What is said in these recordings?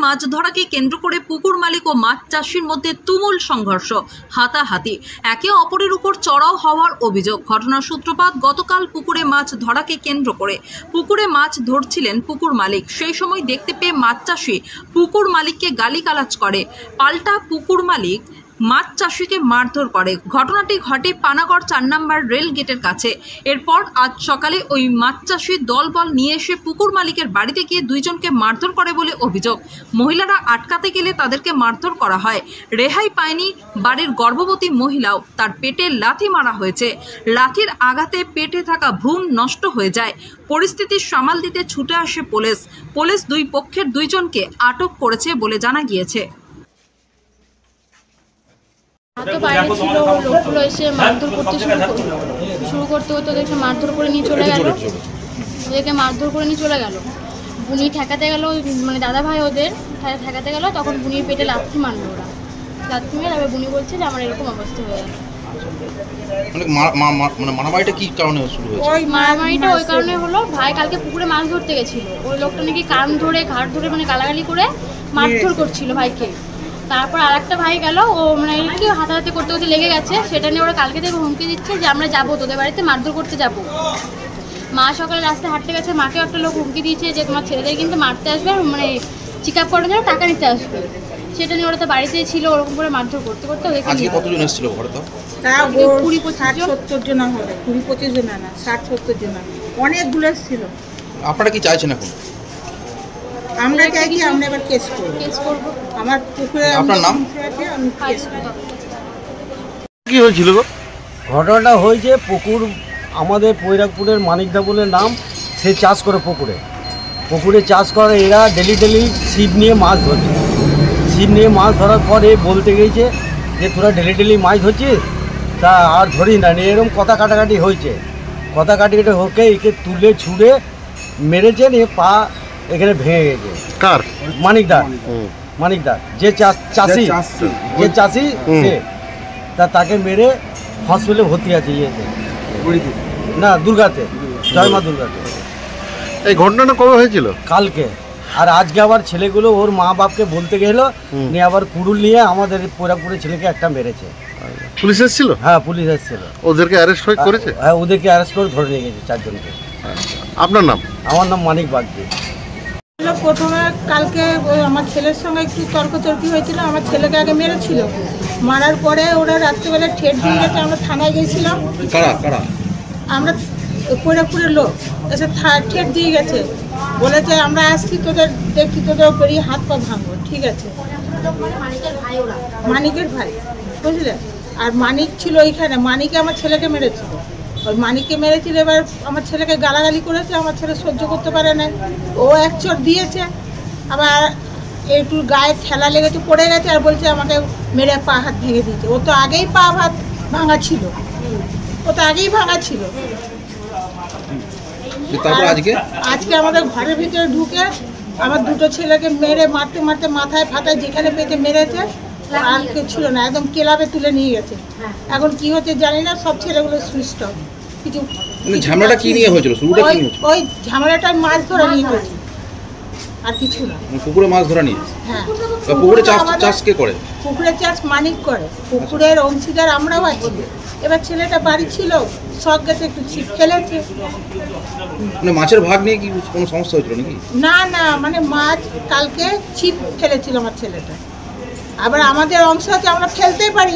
মাছ ধরাকে কেন্দ্র করে পুকুর মালিক ও মাছ চাষির মধ্যে তুমুল সংঘর্ষ, হাতাহাতি, একে অপরের উপর চড়াও হওয়ার অভিযোগ। ঘটনার সূত্রপাত গতকাল পুকুরে মাছ ধরাকে কেন্দ্র করে। পুকুরে মাছ ধরছিলেন পুকুর মালিক। সেই সময় দেখতে পেয়ে মাছ চাষি পুকুর মালিককে গালিগালাজ করে। পাল্টা পুকুর মালিক মাছ চাষিকে মারধর করে। ঘটনাটি ঘটে পানাগড় 4 নম্বর রেল গেটের কাছে। এরপর আজ সকালে ওই মাছ চাষি দলবল নিয়ে এসে পুকুর মালিকের বাড়িতে গিয়ে দুইজনকে মারধর করে বলে অভিযোগ। মহিলারা আটকাতে গেলে তাদেরকে মারধর করা হয়। রেহাই পায়নি বাড়ির গর্ভবতী মহিলাও, তার পেটে লাথি মারা হয়েছে। লাথির আঘাতে পেটে থাকা ভ্রূণ নষ্ট হয়ে যায়। পরিস্থিতি সামাল দিতে ছুটে আসে পুলিশ দুই পক্ষের দুইজনকে আটক করেছে বলে জানা গিয়েছে। তো বাইরে ছিল, লোকগুলো এসে মারধর করতে শুরু করতে ওদেরকে মারধর করে নিয়ে চলে গেল। বুনি ঠেকাতে গেল, মানে দাদা ভাই ওদের ঠেকাতে গেল, তখন বুনির পেটে লাথি মারলো ওরা। লাথি মেরে তারপর বুনি বলছে যে আমার এরকম অবস্থা হয়ে গেল। মারামারিটা কি কারণে শুরু হয়েছে? মারামারিটা ওই কারণে হলো, ভাই কালকে পুকুরে মাছ ধরতে গেছিল। ওই লোকটা নাকি কান ধরে ঘাট ধরে মানে গালাগালি করে মারধর করছিল ভাইকে। তারপর আর একটা ভাই গেল, ও মানে কি হাতাহাতি করতে করতে লেগে গেছে। সেটা নিয়ে ওরা কালকে থেকে হুমকি দিচ্ছে যে আমরা যাবো তোদের বাড়িতে, মারধর করতে যাব। মা সকালে রাস্তায় হাঁটতে গেছে, মাকেও একটা লোক হুমকি দিয়েছে যে তোমার ছেলেদের কিন্তু মারতে আসবে, মানে চেক আপ করার জন্য টাকা নিতে আসবে। সেটা নিয়ে ওরা তো বাড়িতেই ছিল, ওরকম করে মারধর করতে করতে ওদেরকে। আজকে কতজন এসেছিল ঘরে? তো 20-25 জন হবে, 20-25 জন না, 60-70 জন, অনেকগুলো ছিল। আপনারা কি চাইছেন এখন? আমরা চাইছি আমরা এবার কেস করব। আমার পুকুরে। আপনার নাম? কি হয়েছিল গো? ঘটনাটা হয়েছে পুকুর আমাদের পৈরাকপুরের মানিকদা বলে নাম, সে চাষ করে পুকুরে চাষ করে। এরা ডেলি ছিপ নিয়ে মাছ ধরছে। ছিপ নিয়ে মাছ ধরার পরে বলতে গেছে যে তোরা ডেলি মাছ ধরছিস, তা আর ধরি না। এরকম কথা কাটাকাটি হয়েছে। কথা কাটাকাটি হোকে একে তুলে ছুঁড়ে মেরেছেন, এ পা এখানে ভেঙে গেছে। কার? মানিকদা যে চাষি সে, তাকে মেরে হসপিটালে ভর্তি আছে। ইয়েতে না, দুর্গাতে, জয় মা দুর্গাতে। এই ঘটনাটা কবে হয়েছিল? কালকে। আর আজকে আবার ছেলেগুলো ওর মা বাপকে বলতে গেল, নিয়ে আবার কুড়ুল নিয়ে আমাদের পৈরাকপুরের ছেলেকে একটা মেরেছে। পুলিশ এসেছিল? হ্যাঁ, পুলিশ এসেছিল। ওদেরকে অ্যারেস্ট করেছে? হ্যাঁ, ওদেরকে অ্যারেস্ট করে ধরে নিয়ে গেছে 4 জনকে। আপনার নাম? আমার নাম মানিক বাগদি। প্রথমে কালকে আমার ছেলের সঙ্গে একটু তর্কতর্কি হয়েছিল। আমার ছেলেকে আগে মেরেছিল, মারার পরে ওরা রাত্রিবেলা ঠেট দিয়ে গেছে। আমরা থানায় গেছিলাম। আমরা পৈরাকপুরের লোক এসে ঠেট দিয়ে গেছে, বলেছে আমরা আসছি তোদের দেখছি, তোদের বেরিয়ে হাত পা ভাঙবো। ঠিক আছে, মানিকের ভাই বুঝলে। আর মানিক ছিল ওইখানে, মানিকে আমার ছেলেকে মেরেছিল। ওই মানিককে মেরেছিল, এবার আমার ছেলেকে গালাগালি করেছে। আমার ছেলে সহ্য করতে পারে না, ও এক চোট দিয়েছে। আবার একটু গায়ে ঠেলা লেগেছে, পড়ে গেছে, আর বলছে আমাকে মেরে পা হাত ভেঙে দিয়েছে। ও তো আগেই পা হাত ভাঙা ছিল, আজকে আমাদের ঘরের ভিতরে ঢুকে আমার দুটো ছেলেকে মেরে মারতে মাথায় ফাটায় যেখানে পেতে মেরেছে। আর কেউ ছিল না, একদম ক্লাবে তুলে নিয়ে গেছে। এখন কি হচ্ছে জানি না, সব ছেলেগুলো সুইচ অফ। কিছু ঝামেলাটা কি নিয়ে হয়েছিল? ওই ঝামেলাটা মাছ ধরা নিয়ে হয়েছে, আর কিছু না। পুকুরে মাছ ধরা নিয়ে? হ্যাঁ। পুকুরে চাষ কে করে? পুকুরে চাষ মানিক করে, পুকুরের অংশীদার আমরাও আছি। এবার ছেলেটা বাড়ি ছিল, শখ গেছে, একটু ছিপ ফেলেছে। মানে মাছের ভাগ নিয়ে কি কোনো সমস্যা হয়েছিল নাকি? না, মানে মাছ কালকে ছিপ ফেলেছিল আমার ছেলেটা। আবার আমাদের অংশ আছে, আমরা ফেলতেই পারি।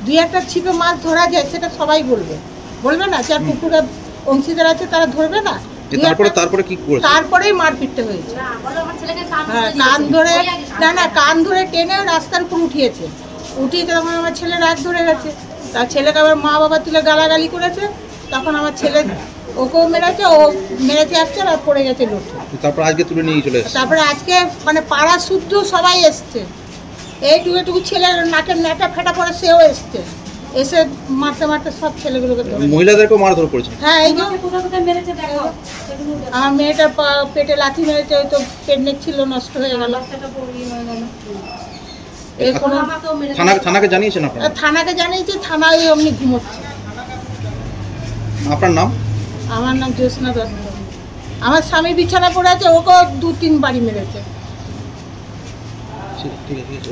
2-1টা ছিপে মাছ ধরা যায়, সেটা সবাই বলবে না। যার পুকুরে অংশীদার আছে তারা ধরবে না। তারপরে কি করেছে? তারপরেই মারপিটটা হয়েছে। কান ধরে টেনে রাস্তার উপর উঠিয়ে তখন আমার ছেলে রাগ ধরে গেছে। তার ছেলেকে আবার মা বাবা তুলে গালাগালি করেছে। তখন আমার ছেলে ওকেও মেরেছে, ও মেরেছে একটা, আর পড়ে গেছে লোকটা। তারপর আজকে তুলে নিয়ে চলে এসেছে। তারপরে আজকে মানে পাড়া শুদ্ধ সবাই এসছে। এইটুকু ছেলে নাকের নেটা ফেটা পড়ে সেও এসছে, এসে মারতে সব ছেলেগুলোকে। মহিলাদেরকেও মারধর করেছে? হ্যাঁ, এই যে আমার মেয়েটার পেটে লাথি মেরেছে, ওই তো প্রেগনেন্ট ছিল, নষ্ট হয়ে গেল। থানাকে জানিয়েছেন আপনারা? থানাকে জানিয়েছি, থানায় অমনি ঘুমোচ্ছে। আপনার নাম? আমার নাম জ্যোৎস্না দত্ত। আমার স্বামী বিছানা পড়ে আছে, ওকেও 2-3 বাড়ি মেরেছে। ঠিক আছে